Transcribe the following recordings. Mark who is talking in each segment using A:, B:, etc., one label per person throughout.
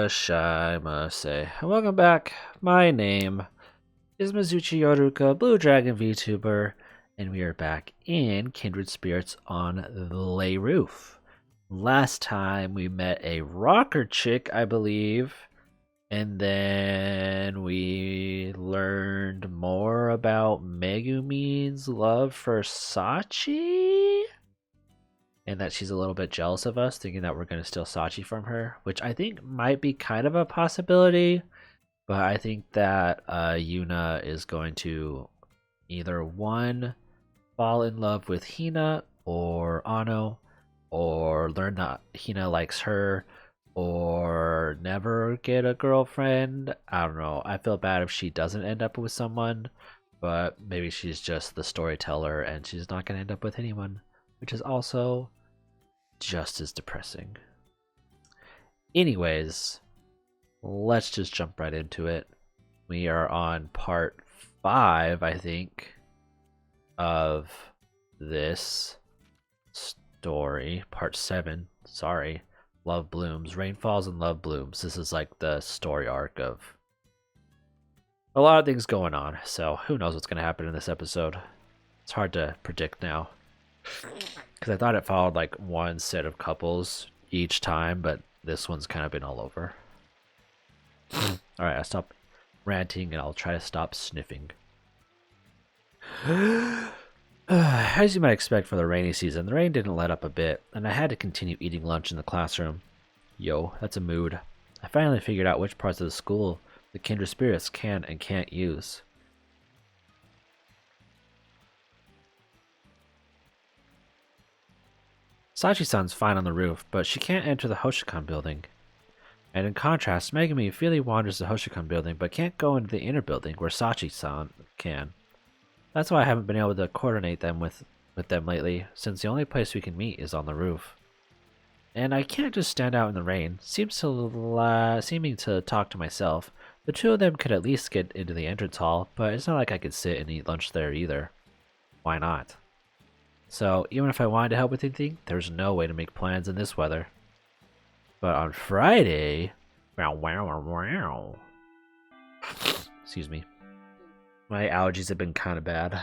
A: Irashaimase. Welcome back. My name is Mizuchi Yoruka, Blue Dragon VTuber, and we are back in Kindred Spirits on the Lay Roof. Last time we met a rocker chick, I believe, and then we learned more about Megumi's love for Sachi? And that she's a little bit jealous of us, thinking that we're going to steal Sachi from her, which I think might be kind of a possibility. But I think that Yuna is going to either one, fall in love with Hina or Ano, or learn that Hina likes her, or never get a girlfriend. I don't know. I feel bad if she doesn't end up with someone, but maybe she's just the storyteller and she's not going to end up with anyone, which is also just as depressing. Anyways, let's just jump right into it. We are on part 5, I think, of this story. Part 7, sorry. Love Blooms. Rain Falls and Love Blooms. This is like the story arc of a lot of things going on, so who knows what's going to happen in this episode. It's hard to predict now, because I thought it followed like one set of couples each time, but this one's kind of been all over. Alright, I'll stop ranting and I'll try to stop sniffing. As you might expect for the rainy season, the rain didn't let up a bit, and I had to continue eating lunch in the classroom. Yo, that's a mood. I finally figured out which parts of the school the Kindred Spirits can and can't use. Sachi-san's fine on the roof, but she can't enter the Hoshikan building. And in contrast, Megumi freely wanders the Hoshikan building, but can't go into the inner building where Sachi-san can. That's why I haven't been able to coordinate them with them lately, since the only place we can meet is on the roof. And I can't just stand out in the rain, seeming to talk to myself. The two of them could at least get into the entrance hall, but it's not like I could sit and eat lunch there either. Why not? So, even if I wanted to help with anything, there's no way to make plans in this weather. But on Friday... Excuse me. My allergies have been kind of bad.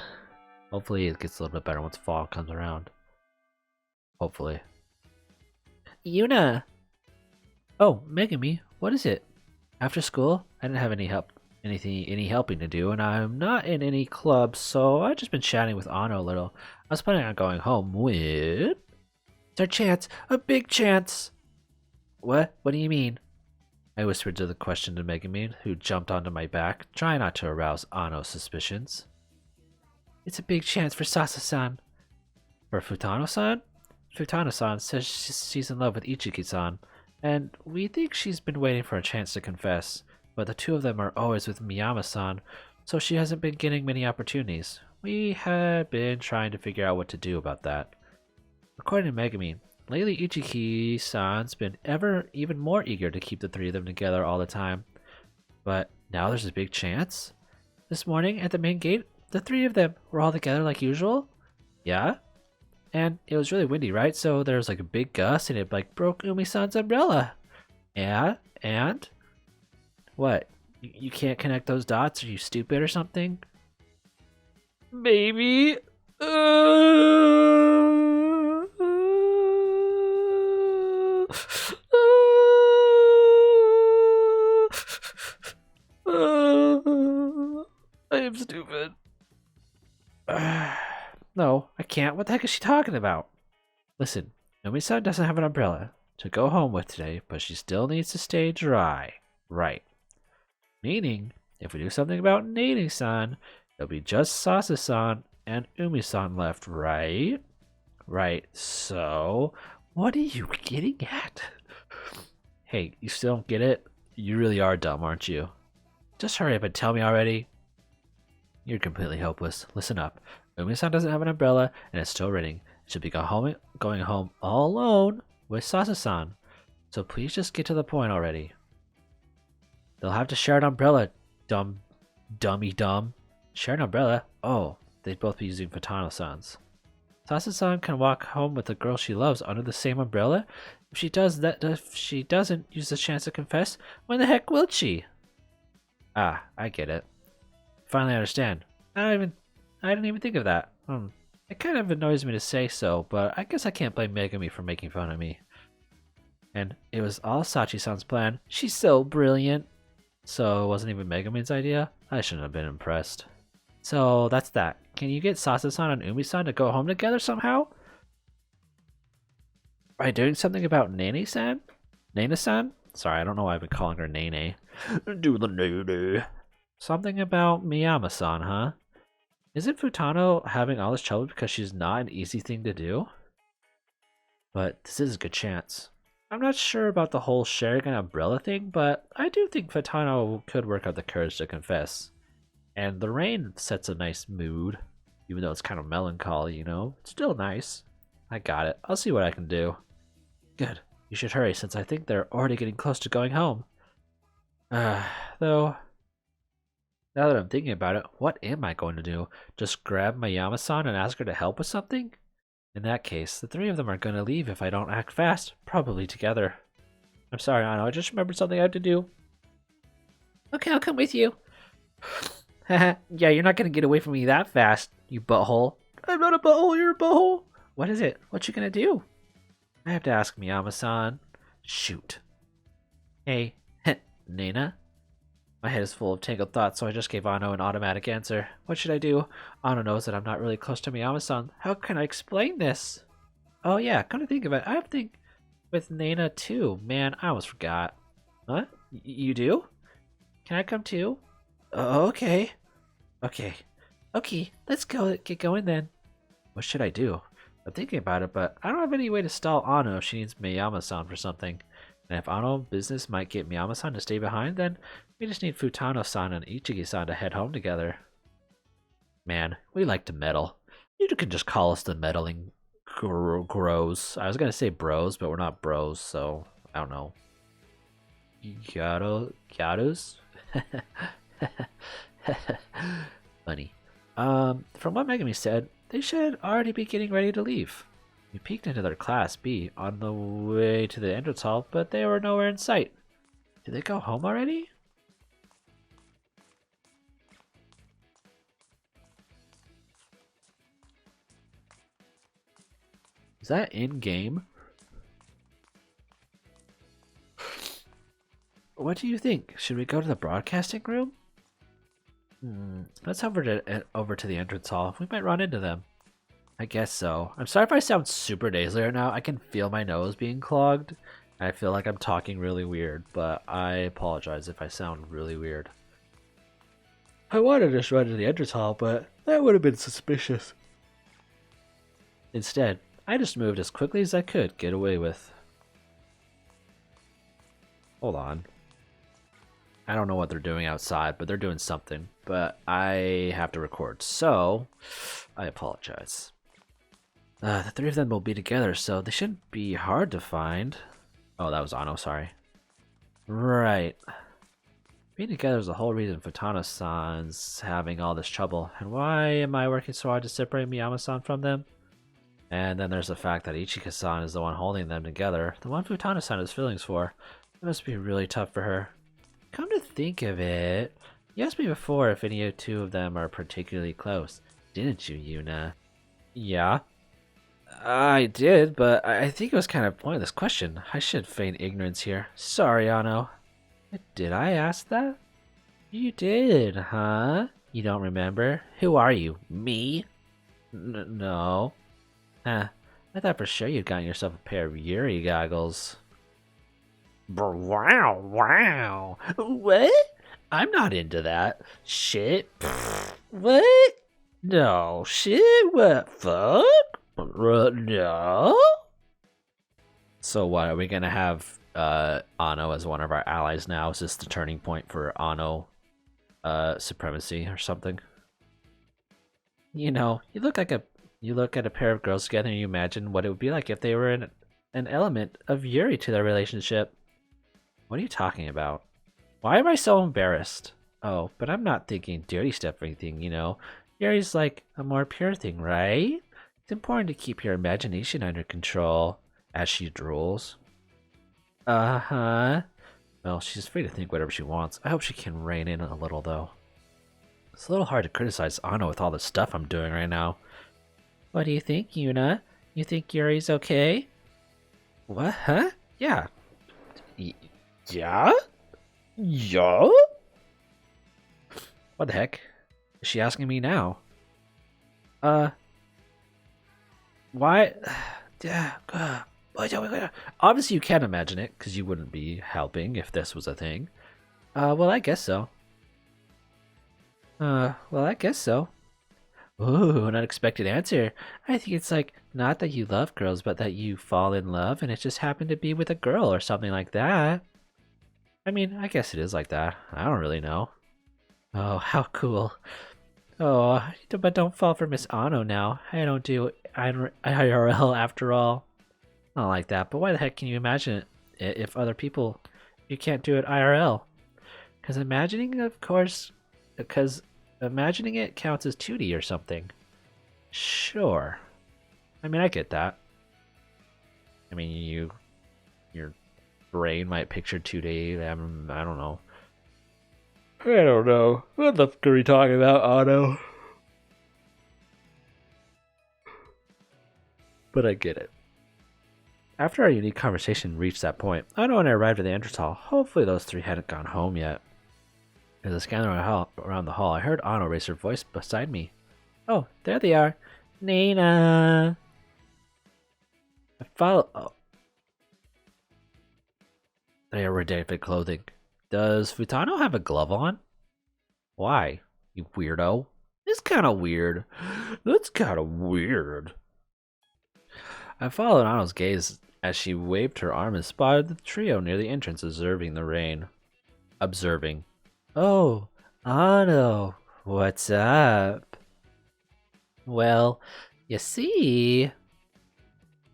A: Hopefully it gets a little bit better once fall comes around. Hopefully. Yuna! Oh, Megumi, what is it? After school, I didn't have any helping to do, and I'm not in any clubs, so I've just been chatting with Ano a little. I was planning on going home with... It's our chance! A big chance! What? What do you mean? I whispered the question to Megumi, who jumped onto my back, trying not to arouse Ano's suspicions. It's a big chance for Sasa-san. For Futano-san? Futano-san says she's in love with Ichiki-san, and we think she's been waiting for a chance to confess, but the two of them are always with Miyama-san, so she hasn't been getting many opportunities. We had been trying to figure out what to do about that. According to Megumi, lately Ichiki-san's been even more eager to keep the three of them together all the time. But now there's a big chance? This morning at the main gate, the three of them were all together like usual? Yeah? And it was really windy, right? So there was like a big gust and it like broke Umi-san's umbrella. Yeah? And? What? You can't connect those dots? Are you stupid or something? Maybe. I am stupid. No, I can't. What the heck is she talking about? Listen, Umi-san doesn't have an umbrella to go home with today, but she still needs to stay dry. Right. Meaning, if we do something about Nading-san, it'll be just Sasa-san and Umi-san left, right? Right, so what are you getting at? Hey, you still don't get it? You really are dumb, aren't you? Just hurry up and tell me already. You're completely hopeless. Listen up. Umi-san doesn't have an umbrella, and it's still raining. She'll be going home all alone with Sasa-san. So please just get to the point already. They'll have to share an umbrella, dummy. Share an umbrella? Oh, they'd both be using Futano-sans. Sasa-san can walk home with the girl she loves under the same umbrella. If she doesn't use the chance to confess, when the heck will she? Ah, I get it. Finally understand. I didn't even think of that. It kind of annoys me to say so, but I guess I can't blame Megumi for making fun of me. And it was all Sachi-san's plan. She's so brilliant. So it wasn't even Megumi's idea? I shouldn't have been impressed. So that's that. Can you get Sasa-san and Umi-san to go home together somehow? Are you doing something about Nene-san? Nene-san? Sorry, I don't know why I've been calling her Nene. Do the Nene. Something about Miyama-san, huh? Isn't Futano having all this trouble because she's not an easy thing to do? But this is a good chance. I'm not sure about the whole sharing an umbrella thing, but I do think Futano could work up the courage to confess. And the rain sets a nice mood, even though it's kind of melancholy, you know? It's still nice. I got it. I'll see what I can do. Good. You should hurry, since I think they're already getting close to going home. Though, now that I'm thinking about it, what am I going to do? Just grab Miyama-san and ask her to help with something? In that case, the three of them are going to leave if I don't act fast, probably together. I'm sorry, Anno, I just remembered something I have to do. Okay, I'll come with you. Haha, yeah, you're not going to get away from me that fast, you butthole. I'm not a butthole, you're a butthole. What is it? What you going to do? I have to ask Miyama-san. Shoot. Hey, Nena? My head is full of tangled thoughts, so I just gave Anno an automatic answer. What should I do? Anno knows that I'm not really close to Miyama-san. How can I explain this? Oh yeah, come to think of it, I have to think with Nena too. Man, I almost forgot. Huh? You do? Can I come too? Okay. Okay, let's go. Get going then. What should I do? I'm thinking about it, but I don't have any way to stall Anno if she needs Miyama-san for something. And if Anno business might get Miyama-san to stay behind, then we just need Futano-san and Ichigi-san to head home together. Man, we like to meddle. You can just call us the meddling grows. I was gonna say bros, but we're not bros, so I don't know. Gyarus? Funny. From what Megumi said, they should already be getting ready to leave. We peeked into their Class B on the way to the entrance hall, but they were nowhere in sight. Did they go home already? Is that in-game? What do you think? Should we go to the broadcasting room? Let's head over to the entrance hall. We might run into them. I guess so. I'm sorry if I sound super nasally right now. I can feel my nose being clogged. I feel like I'm talking really weird, but I apologize if I sound really weird. I wanted to just run to the entrance hall, but that would have been suspicious. Instead, I just moved as quickly as I could get away with. Hold on. I don't know what they're doing outside, but they're doing something. But I have to record, so I apologize. The three of them will be together, so they shouldn't be hard to find. Oh, that was Anno, sorry. Right. Being together is the whole reason Futano-san's having all this trouble. And why am I working so hard to separate Miyama-san from them? And then there's the fact that Ichika-san is the one holding them together. The one Futano-san has feelings for. It must be really tough for her. Come to think of it, you asked me before if any two of them are particularly close. Didn't you, Yuna? Yeah. I did, but I think it was kind of a pointless question. I should feign ignorance here. Sorry, Anno. Did I ask that? You did, huh? You don't remember? Who are you? Me? No. Huh. I thought for sure you'd gotten yourself a pair of Yuri goggles. Wow. What? I'm not into that. Shit. What? No. Shit. What? Fuck? No? So what, are we gonna have Anno as one of our allies now? Is this the turning point for Anno supremacy or something? You know, you look at a pair of girls together and you imagine what it would be like if they were an element of Yuri to their relationship. What are you talking about? Why am I so embarrassed? Oh, but I'm not thinking dirty stuff or anything, you know. Yuri's like a more pure thing, right? It's important to keep your imagination under control, as she drools. Uh-huh. Well, she's free to think whatever she wants. I hope she can rein in a little, though. It's a little hard to criticize Ano with all the stuff I'm doing right now. What do you think, Yuna? You think Yuri's okay? What? Huh? Yeah. Yeah? Yeah? What the heck? Is she asking me now? Why? Yeah. Obviously, you can't imagine it, because you wouldn't be helping if this was a thing. Well, I guess so. Well, I guess so. Ooh, an unexpected answer. I think it's like, not that you love girls, but that you fall in love and it just happened to be with a girl or something like that. I mean, I guess it is like that. I don't really know. Oh, how cool. Oh, but don't fall for Miss Ano now. I don't do IRL after all. Not like that, but why the heck can you imagine it if other people, you can't do it IRL? Because imagining it counts as 2D or something. Sure. I mean, I get that. I mean, your brain might picture 2D. I don't know. I don't know. What the fuck are we talking about, Otto? But I get it. After our unique conversation reached that point, Otto and I arrived at the entrance hall. Hopefully those three hadn't gone home yet. As I scanned around the hall, I heard Ano raise her voice beside me. Oh, there they are. Nina! I followed. Oh. They are ridiculous clothing. Does Futano have a glove on? Why, you weirdo? It's kind of weird. That's kind of weird. I followed Ano's gaze as she waved her arm and spotted the trio near the entrance observing the rain. Oh, Ano, what's up? Well, you see...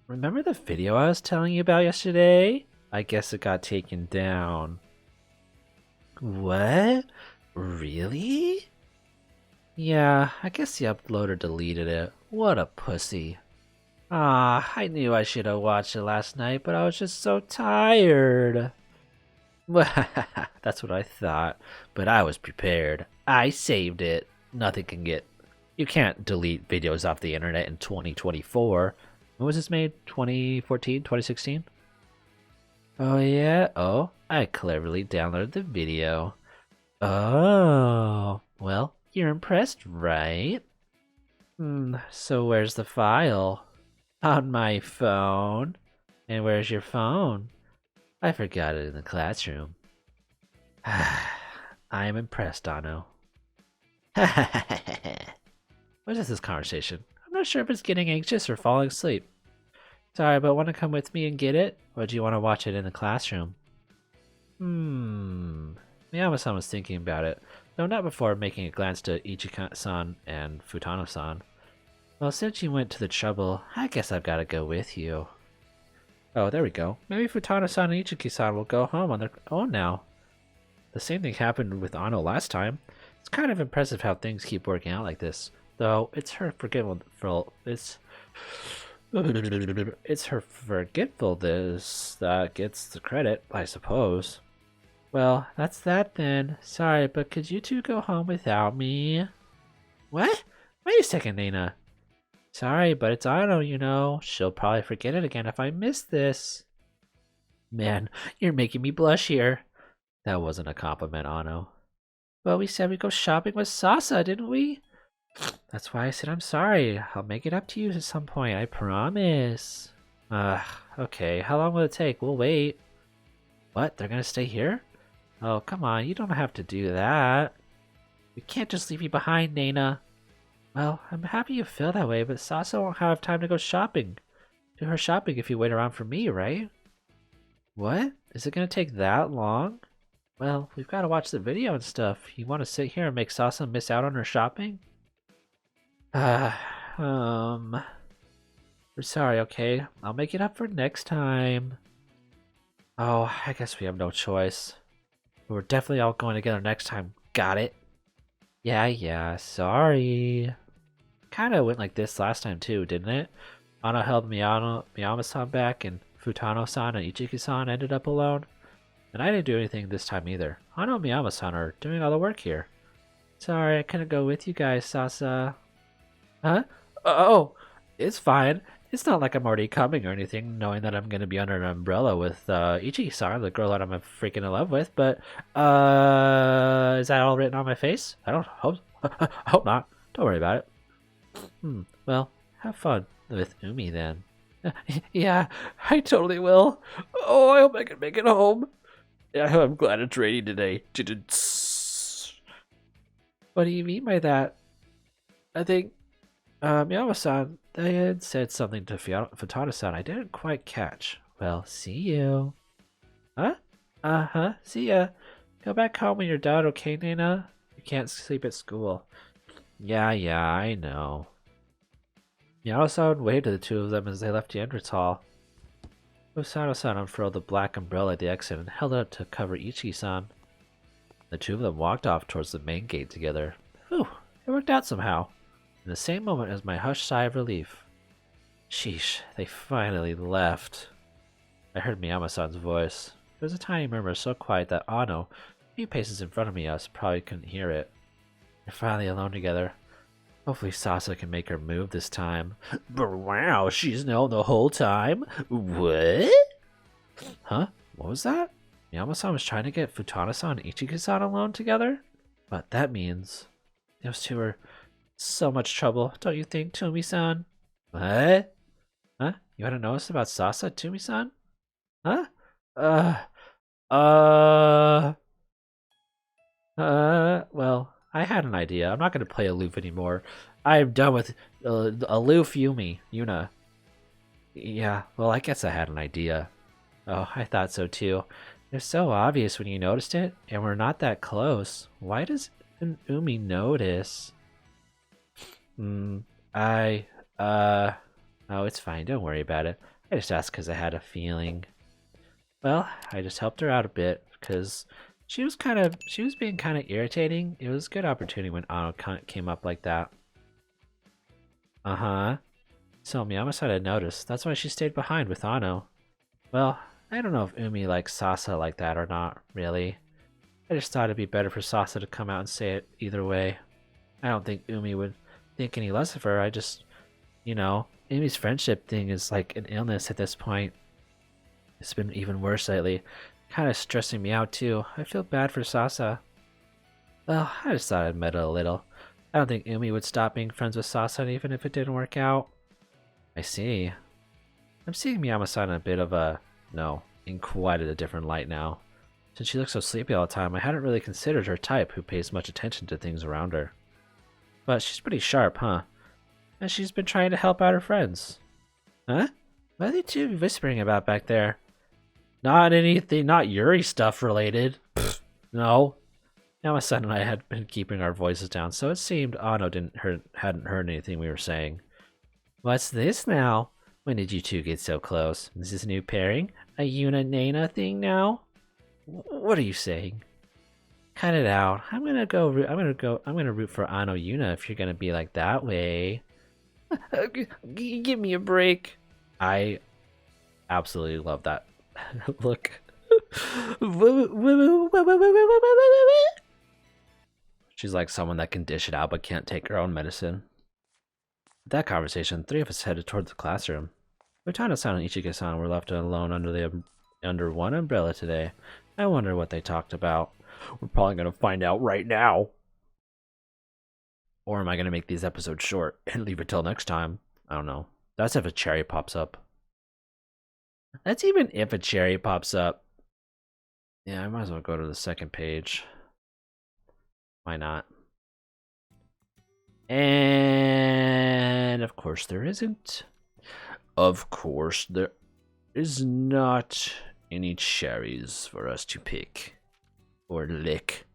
A: Remember the video I was telling you about yesterday? I guess it got taken down. What? Really? Yeah, I guess the uploader deleted it. What a pussy. Ah, I knew I should have watched it last night, but I was just so tired. That's what I thought, but I was prepared. I saved it. Nothing can get... You can't delete videos off the internet in 2024. When was this made? 2014? 2016? Oh yeah? Oh, I cleverly downloaded the video. Oh, well, you're impressed, right? So where's the file? On my phone. And where's your phone? I forgot it in the classroom. I am impressed, Ano. What is this conversation? I'm not sure if it's getting anxious or falling asleep. Sorry, but want to come with me and get it? Or do you want to watch it in the classroom? Miyama-san was thinking about it, though not before making a glance to Ichika-san and Futano-san. Well, since you went to the trouble, I guess I've got to go with you. Oh, there we go. Maybe Futano-san and Ichiki-san will go home on their own now. The same thing happened with Ano last time. It's kind of impressive how things keep working out like this. Though it's her forgetfulness that gets the credit, I suppose. Well, that's that then. Sorry, but could you two go home without me? What? Wait a second, Nina. Sorry, but it's Ano, you know. She'll probably forget it again if I miss this. Man, you're making me blush here. That wasn't a compliment, Ano. Well, we said we'd go shopping with Sasa, didn't we? That's why I said I'm sorry. I'll make it up to you at some point, I promise. Okay. How long will it take? We'll wait. What? They're gonna stay here? Oh, come on. You don't have to do that. We can't just leave you behind, Nana. Well, I'm happy you feel that way, but Sasa won't have time to go shopping. Do her shopping if you wait around for me, right? What? Is it gonna take that long? Well, we've got to watch the video and stuff. You want to sit here and make Sasa miss out on her shopping? We're sorry, okay? I'll make it up for next time. Oh, I guess we have no choice. We're definitely all going together next time. Got it? Yeah, sorry. Kinda went like this last time too, didn't it? Ano held Miyama-san back, and Futano-san and Ichiki-san ended up alone. And I didn't do anything this time either. Ano and Miyama-san are doing all the work here. Sorry, I couldn't go with you guys, Sasa. Huh? Oh, it's fine. It's not like I'm already coming or anything, knowing that I'm gonna be under an umbrella with Ichiki-san, the girl that I'm freaking in love with. But is that all written on my face? I don't hope. I hope not. Don't worry about it. Well, have fun with Umi then. Yeah, I totally will. Oh, I hope I can make it home. Yeah, I'm glad it's raining today. What do you mean by that? I think Miyama-san, they had said something to Futana-san I didn't quite catch. Well, see you. Huh? Uh-huh, see ya. Go back home when you're done, okay, Nina? You can't sleep at school. Yeah, I know. Miyama-san waved to the two of them as they left the entrance hall. Usano-san unfurled the black umbrella at the exit and held it up to cover Ichi-san. The two of them walked off towards the main gate together. Whew, it worked out somehow. In the same moment as my hushed sigh of relief. Sheesh, they finally left. I heard Miyama-san's voice. It was a tiny murmur so quiet that Ano, a few paces in front of me, probably couldn't hear it. They're finally alone together. Hopefully Sasa can make her move this time. But wow, she's known the whole time? What? Huh? What was that? Miyama-san was trying to get Futana-san and Ichiki-san alone together? But that means those two are so much trouble, don't you think, Toomi-san? What? Huh? You hadn't noticed about Sasa, Toomi-san? Huh? Well, I had an idea. I'm not going to play aloof anymore. I'm done with aloof Yuna. Yeah, well, I guess I had an idea. Oh, I thought so too. It's so obvious when you noticed it, and we're not that close. Why does Umi notice? Oh, it's fine. Don't worry about it. I just asked because I had a feeling. Well, I just helped her out a bit because she was being kind of irritating. It was a good opportunity when Ano came up like that. Uh-huh. So Miyama-san had noticed. That's why she stayed behind with Ano. Well, I don't know if Umi likes Sasa like that or not, really. I just thought it'd be better for Sasa to come out and say it either way. I don't think Umi would think any less of her. I just, Umi's friendship thing is like an illness at this point. It's been even worse lately. Kind of stressing me out too. I feel bad for Sasa. Well, I just thought I'd meddle a little. I don't think Umi would stop being friends with Sasa even if it didn't work out. I see. I'm seeing Miyama-san in quite a different light now. Since she looks so sleepy all the time, I hadn't really considered her type who pays much attention to things around her. But she's pretty sharp, huh? And she's been trying to help out her friends. Huh? What are they two whispering about back there? Not anything, not Yuri stuff related. Pfft, no. Miyama-san and I had been keeping our voices down, so it seemed Ano hadn't heard anything we were saying. What's this now? When did you two get so close? Is this a new pairing? A Yuna-Nana thing now? What are you saying? Cut it out. I'm gonna root for Ano Yuna if you're gonna be like that way. Give me a break. I absolutely love that look. She's like someone that can dish it out but can't take her own medicine. With that conversation, three of us headed towards the classroom. Utano-san and Ichiki-san were left alone under one umbrella today. I wonder what they talked about. We're probably going to find out right now. Or am I going to make these episodes short and leave it till next time? I don't know. That's if a cherry pops up. That's even if a cherry pops up. Yeah, I might as well go to the second page. Why not? And of course there isn't. Of course there is not any cherries for us to pick or lick.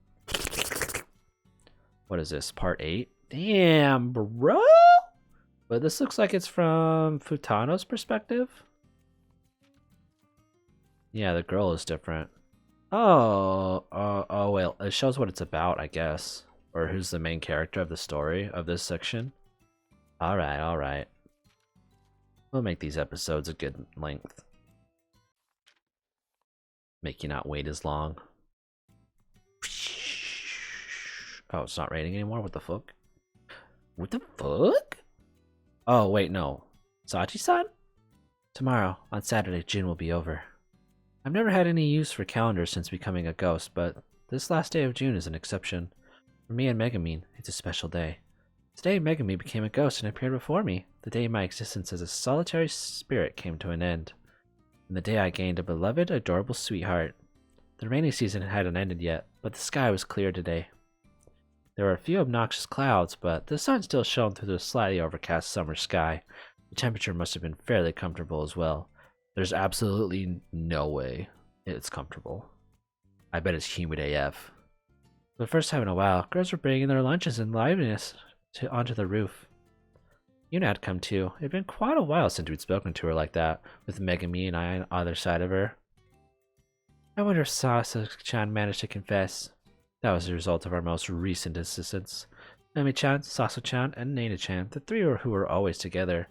A: What is this, part 8? Damn, bro! But this looks like it's from Futano's perspective. Yeah, the girl is different. Oh, well, it shows what it's about, I guess. or who's the main character of the story of this section. Alright, alright. We'll make these episodes a good length. Make you not wait as long. Oh, it's not raining anymore? What the fuck? What the fuck? Oh, wait, no. Sachi-san? Tomorrow, on Saturday, June will be over. I've never had any use for calendars since becoming a ghost, but this last day of June is an exception. For me and Megumi, it's a special day. Today, Megumi became a ghost and appeared before me, the day my existence as a solitary spirit came to an end. And the day I gained a beloved, adorable sweetheart. The rainy season hadn't ended yet, but the sky was clear today. There were a few obnoxious clouds, but the sun still shone through the slightly overcast summer sky. The temperature must have been fairly comfortable as well. There's absolutely no way it's comfortable. I bet it's humid AF. For the first time in a while, girls were bringing their lunches and liveliness onto the roof. Yuna had come too. It had been quite a while since we'd spoken to her like that, with Megumi and I on either side of her. I wonder if Sasa-chan managed to confess. That was the result of our most recent assistance. Megumi-chan, Saso-chan, and Nana-chan, the three who were always together.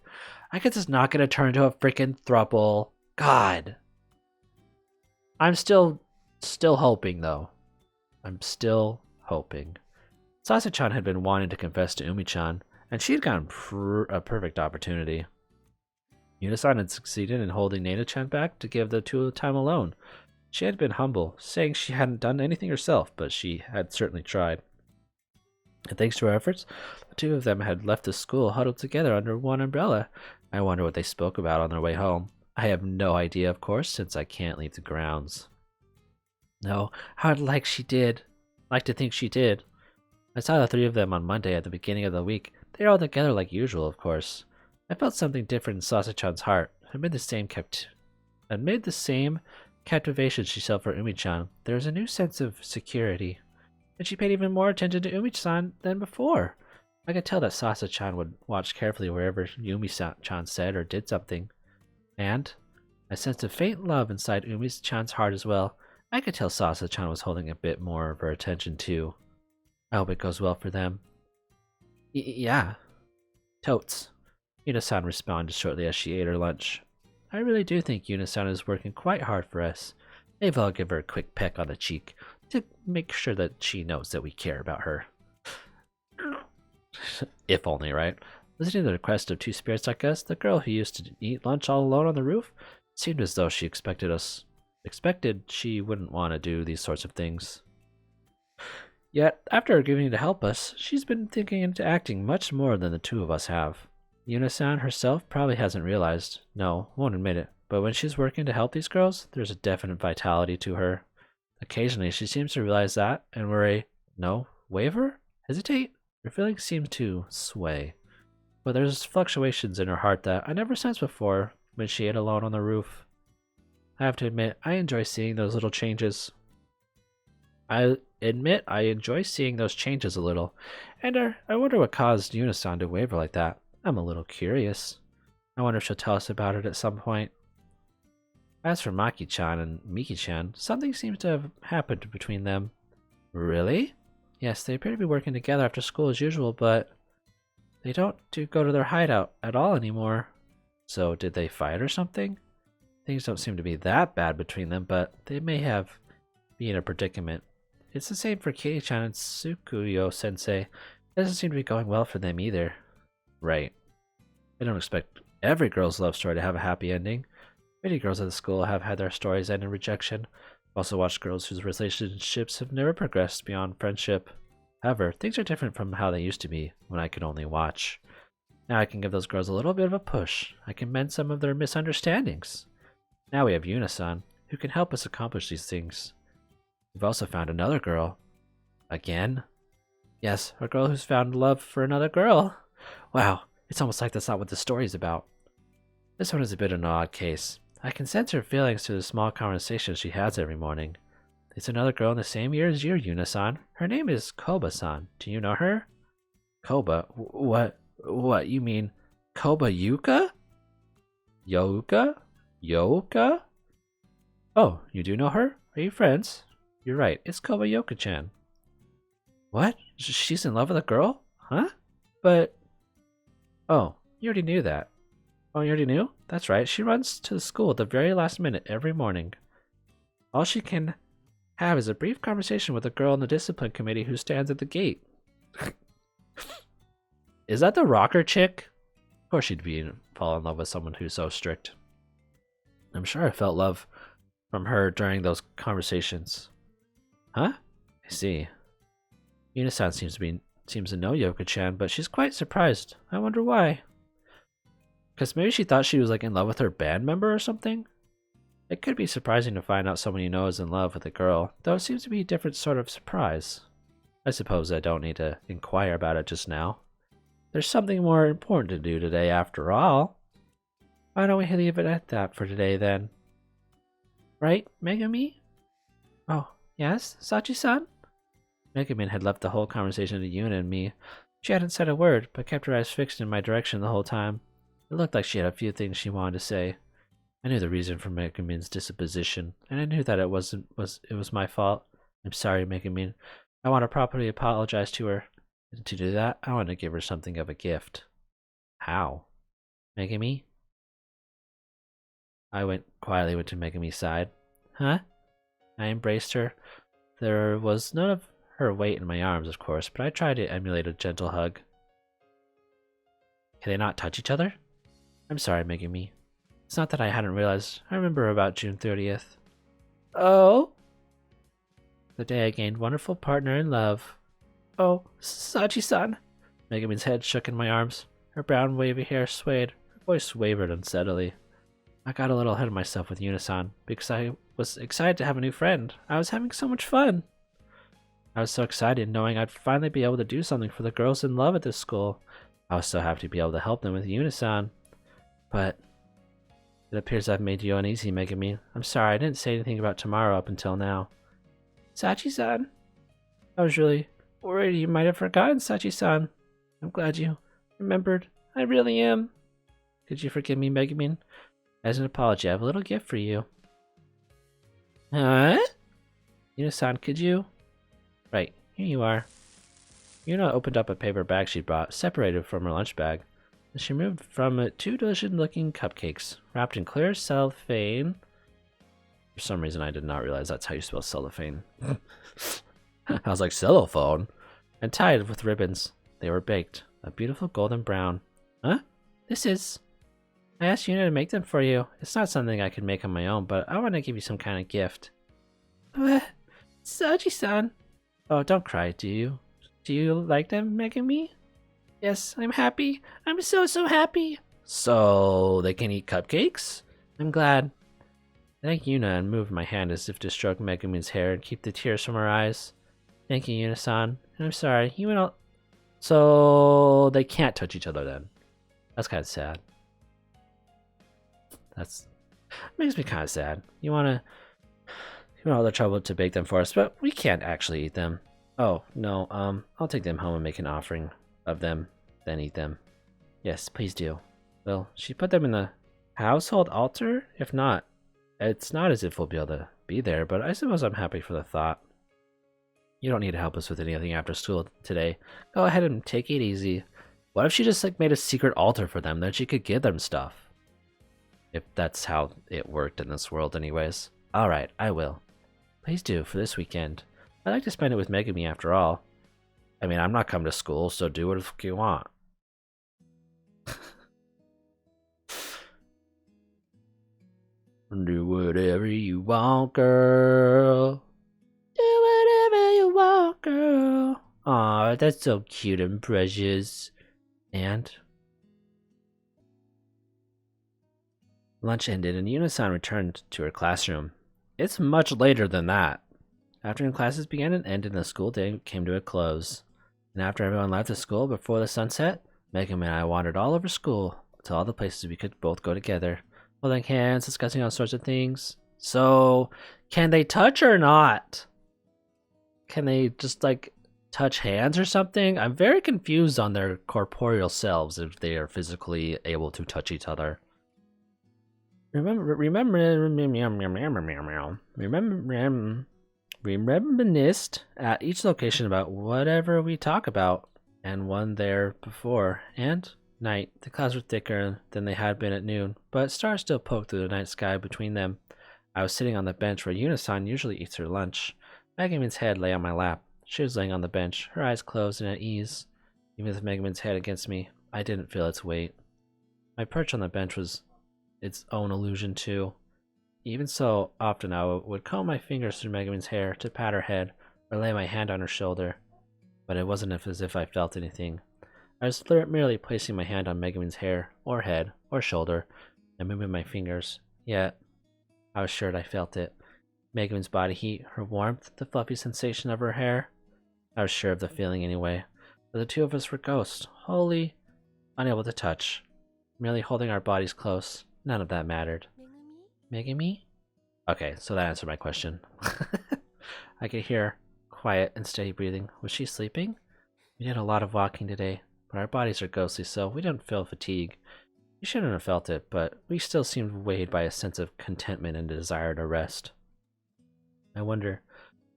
A: I guess it's not gonna turn into a freaking thruple. God. I'm still hoping, though. I'm still hoping. Saso-chan had been wanting to confess to Umi-chan, and she had gotten a perfect opportunity. Yuna-san had succeeded in holding Nana-chan back to give the two time alone. She had been humble, saying she hadn't done anything herself, but she had certainly tried. And thanks to her efforts, the two of them had left the school huddled together under one umbrella. I wonder what they spoke about on their way home. I have no idea, of course, since I can't leave the grounds. No, I'd like to think she did. I saw the three of them on Monday at the beginning of the week. They were all together like usual, of course. I felt something different in Sasa-chan's heart. Amid the same captivation she felt for Umi-chan, there was a new sense of security. And she paid even more attention to Umi-chan than before. I could tell that Sasa-chan would watch carefully wherever Umi-chan said or did something. And I sensed a faint love inside Umi-chan's heart as well. I could tell Sasa-chan was holding a bit more of her attention too. I hope it goes well for them. Yeah. Totes. Yuna-san responded shortly as she ate her lunch. I really do think Yuna-san is working quite hard for us. Maybe I'll give her a quick peck on the cheek to make sure that she knows that we care about her. If only, right? Listening to the request of two spirits like us, the girl who used to eat lunch all alone on the roof, seemed as though she expected she wouldn't want to do these sorts of things. Yet, after agreeing to help us, she's been thinking into acting much more than the two of us have. Yuna-san herself probably hasn't realized, no, won't admit it, but when she's working to help these girls, there's a definite vitality to her. Occasionally, she seems to realize that and worry, no, waver, hesitate. Her feelings seem to sway. But there's fluctuations in her heart that I never sensed before when she ate alone on the roof. I have to admit, I enjoy seeing those little changes. I enjoy seeing those changes a little, and I wonder what caused Yuna-san to waver like that. I'm a little curious. I wonder if she'll tell us about it at some point. As for Maki-chan and Miki-chan, something seems to have happened between them. Really? Yes, they appear to be working together after school as usual, but they don't go to their hideout at all anymore. So did they fight or something? Things don't seem to be that bad between them, but they may have been in a predicament. It's the same for Kei-chan and Tsukuyo-sensei. It doesn't seem to be going well for them either. Right. I don't expect every girl's love story to have a happy ending. Many girls at the school have had their stories end in rejection. I've also watched girls whose relationships have never progressed beyond friendship. However, things are different from how they used to be when I could only watch. Now I can give those girls a little bit of a push. I can mend some of their misunderstandings. Now we have Yuna-san, who can help us accomplish these things. We've also found another girl. Again? Yes, a girl who's found love for another girl. Wow, it's almost like that's not what the story's about. This one is a bit of an odd case. I can sense her feelings through the small conversations she has every morning. There's another girl in the same year as you, Yuna-san. Her name is Koba-san. Do you know her? Koba? What, you mean Koba Yuka? Yoka? Oh, you do know her? Are you friends? You're right, it's Koba Yoka-chan. What? She's in love with a girl? Huh? But... Oh, you already knew that. Oh, you already knew? That's right. She runs to the school at the very last minute every morning. All she can have is a brief conversation with a girl in the discipline committee who stands at the gate. Is that the rocker chick? Of course she'd fall in love with someone who's so strict. I'm sure I felt love from her during those conversations. Huh? I see. Yuna-san seems to know Yoko-chan, but she's quite surprised. I wonder why. Because maybe she thought she was like in love with her band member or something? It could be surprising to find out someone you know is in love with a girl, though it seems to be a different sort of surprise. I suppose I don't need to inquire about it just now. There's something more important to do today after all. Why don't we leave it at that for today then? Right, Megumi? Oh, yes, Sachi-san? Megumi had left the whole conversation to Yuna and me. She hadn't said a word, but kept her eyes fixed in my direction the whole time. It looked like she had a few things she wanted to say. I knew the reason for Megumin's disposition, and I knew that it was my fault. I'm sorry, Megumin. I want to properly apologize to her. And to do that, I want to give her something of a gift. How? Megumi? I quietly went to Megumi's side. Huh? I embraced her. There was none of her weight in my arms, of course, but I tried to emulate a gentle hug. Can they not touch each other? I'm sorry, Megumi. It's not that I hadn't realized. I remember about June 30th. Oh? The day I gained wonderful partner in love. Oh, Sachi-san. Megumi's head shook in my arms. Her brown wavy hair swayed. Her voice wavered unsteadily. I got a little ahead of myself with Yuna-san because I was excited to have a new friend. I was having so much fun. I was so excited knowing I'd finally be able to do something for the girls in love at this school. I was so happy to be able to help them with Yuna-san. But it appears I've made you uneasy, Megumi. I'm sorry I didn't say anything about tomorrow up until now. Sachi-san. I was really worried you might have forgotten, Sachi-san. I'm glad you remembered. I really am. Could you forgive me, Megumi? As an apology, I have a little gift for you. Huh? Yuna-san, could you? Right, here you are. Yuna opened up a paper bag she'd brought, separated from her lunch bag. And she removed from it 2 delicious-looking cupcakes, wrapped in clear cellophane. For some reason, I did not realize that's how you spell cellophane. I was like, cellophane? And tied with ribbons. They were baked, a beautiful golden brown. Huh? This is... I asked Yuna to make them for you. It's not something I could make on my own, but I want to give you some kind of gift. Sachi-san. Oh, don't cry, do you? Do you like them, Megumi? Yes, I'm happy. I'm so happy. So, they can eat cupcakes? I'm glad. I thanked Yuna and moved my hand as if to stroke Megumi's hair and keep the tears from her eyes. Thank you, Yuna-san. And I'm sorry, you went all... So, they can't touch each other then. That's kind of sad. That's... makes me kind of sad. You went all the trouble to bake them for us, but we can't actually eat them. Oh, no, I'll take them home and make an offering of them, then eat them. Yes, please do. Will she put them in the household altar? If not, it's not as if we'll be able to be there, but I suppose I'm happy for the thought. You don't need to help us with anything after school today. Go ahead and take it easy. What if she just like made a secret altar for them, then she could give them stuff? If that's how it worked in this world anyways. Alright, I will. Please do, for this weekend. I'd like to spend it with Megumi after all. I mean, I'm not coming to school, so do what you want. Do whatever you want, girl. Do whatever you want, girl. Aw, that's so cute and precious. And... lunch ended and Yuna-san returned to her classroom. It's much later than that. Afternoon classes began and ended and the school day came to a close. And after everyone left the school before the sunset, Megumi and I wandered all over school to all the places we could both go together, holding hands, discussing all sorts of things. So, can they touch or not? Can they just like touch hands or something? I'm very confused on their corporeal selves if they are physically able to touch each other. Remember We reminisced at each location about whatever we talk about, and one there before. And night, the clouds were thicker than they had been at noon, but stars still poked through the night sky between them. I was sitting on the bench where Yuna-san usually eats her lunch. Megumin's head lay on my lap. She was laying on the bench, her eyes closed and at ease. Even with Megumin's head against me, I didn't feel its weight. My perch on the bench was its own illusion too. Even so, often I would comb my fingers through Megumin's hair to pat her head or lay my hand on her shoulder, but it wasn't as if I felt anything. I was merely placing my hand on Megumin's hair, or head, or shoulder, and moving my fingers, yet I was sure I felt it. Megumin's body heat, her warmth, the fluffy sensation of her hair. I was sure of the feeling anyway, but the two of us were ghosts, wholly unable to touch, merely holding our bodies close. None of that mattered. Megumi? Okay, so that answered my question. I could hear quiet and steady breathing. Was she sleeping? We did a lot of walking today, but our bodies are ghostly, so we didn't feel fatigue. We shouldn't have felt it, but we still seemed weighed by a sense of contentment and a desire to rest. I wonder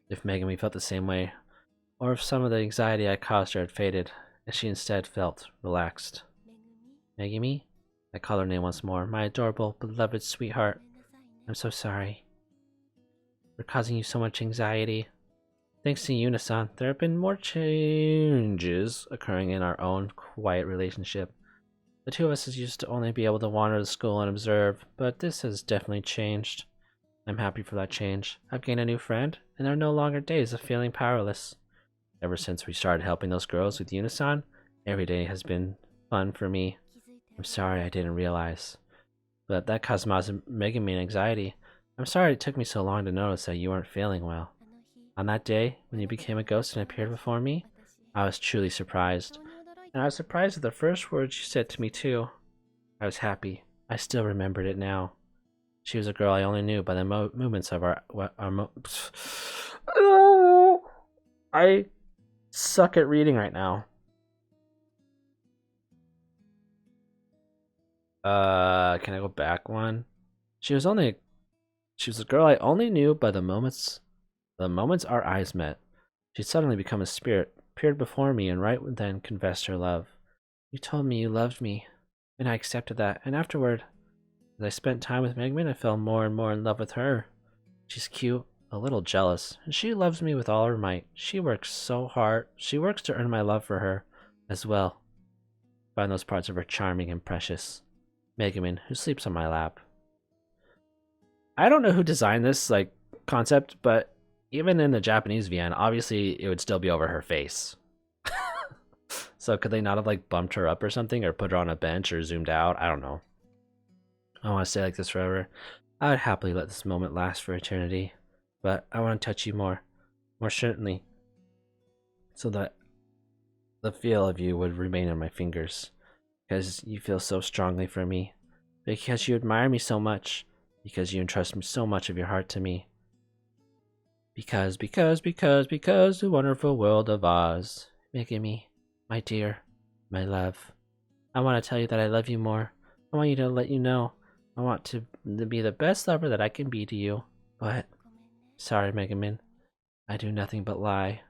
A: if Megumi felt the same way, or if some of the anxiety I caused her had faded, and she instead felt relaxed. Megumi? I called her name once more. My adorable, beloved sweetheart. I'm so sorry for causing you so much anxiety. Thanks to Yuna-san, there have been more changes occurring in our own quiet relationship. The two of us used to only be able to wander to school and observe, but this has definitely changed. I'm happy for that change. I've gained a new friend, and there are no longer days of feeling powerless. Ever since we started helping those girls with Yuna-san, every day has been fun for me. I'm sorry I didn't realize. But that caused Megumi anxiety. I'm sorry it took me so long to notice that you weren't feeling well. On that day, when you became a ghost and appeared before me, I was truly surprised. And I was surprised at the first words you said to me too. I was happy. I still remembered it now. She was a girl I only knew by the movements of our I suck at reading right now. Can I go back one? She was a girl I only knew by the moments our eyes met. She'd suddenly become a spirit, appeared before me, and right then confessed her love. You told me you loved me, and I accepted that, and afterward, as I spent time with Megumi, I fell more and more in love with her. She's cute, a little jealous, and she loves me with all her might. She works so hard. She works to earn my love for her, as well. I find those parts of her charming and precious. Megumi, who sleeps on my lap. I don't know who designed this concept, but even in the Japanese VN, obviously it would still be over her face. So could they not have bumped her up or something, or put her on a bench or zoomed out? I don't know. I want to stay like this forever. I would happily let this moment last for eternity, but I want to touch you more certainly, so that the feel of you would remain on my fingers, because you feel so strongly for me, because you admire me so much, because you entrust so much of your heart to me. Because the wonderful world of Oz. Megumi, my dear, my love. I want to tell you that I love you more. I want you to let you know. I want to be the best lover that I can be to you. But, sorry, Megumi, I do nothing but lie.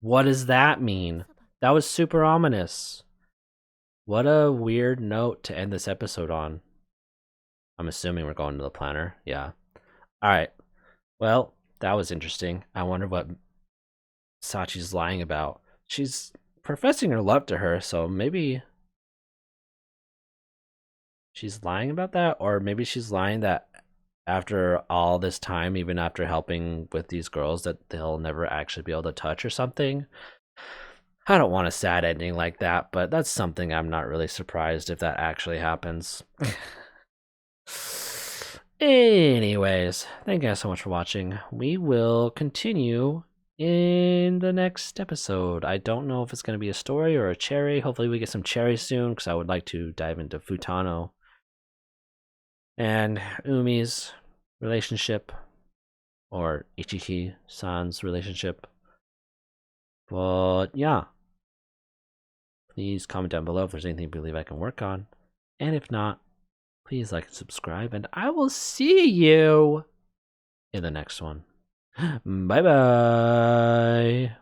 A: What does that mean? That was super ominous. What a weird note to end this episode on. I'm assuming we're going to the planner. Yeah. Alright. Well, that was interesting. I wonder what Sachi's lying about. She's professing her love to her, so maybe she's lying about that, or maybe she's lying that after all this time, even after helping with these girls, that they'll never actually be able to touch or something. I don't want a sad ending like that, but that's something I'm not really surprised if that actually happens. Anyways, thank you guys so much for watching. We will continue in the next episode. I don't know if it's going to be a story or a cherry. Hopefully we get some cherries soon, because I would like to dive into Futano and Umi's relationship, or Ichiki-san's relationship. But yeah, please comment down below if there's anything you believe I can work on, and if not, please like and subscribe, and I will see you in the next one. Bye bye.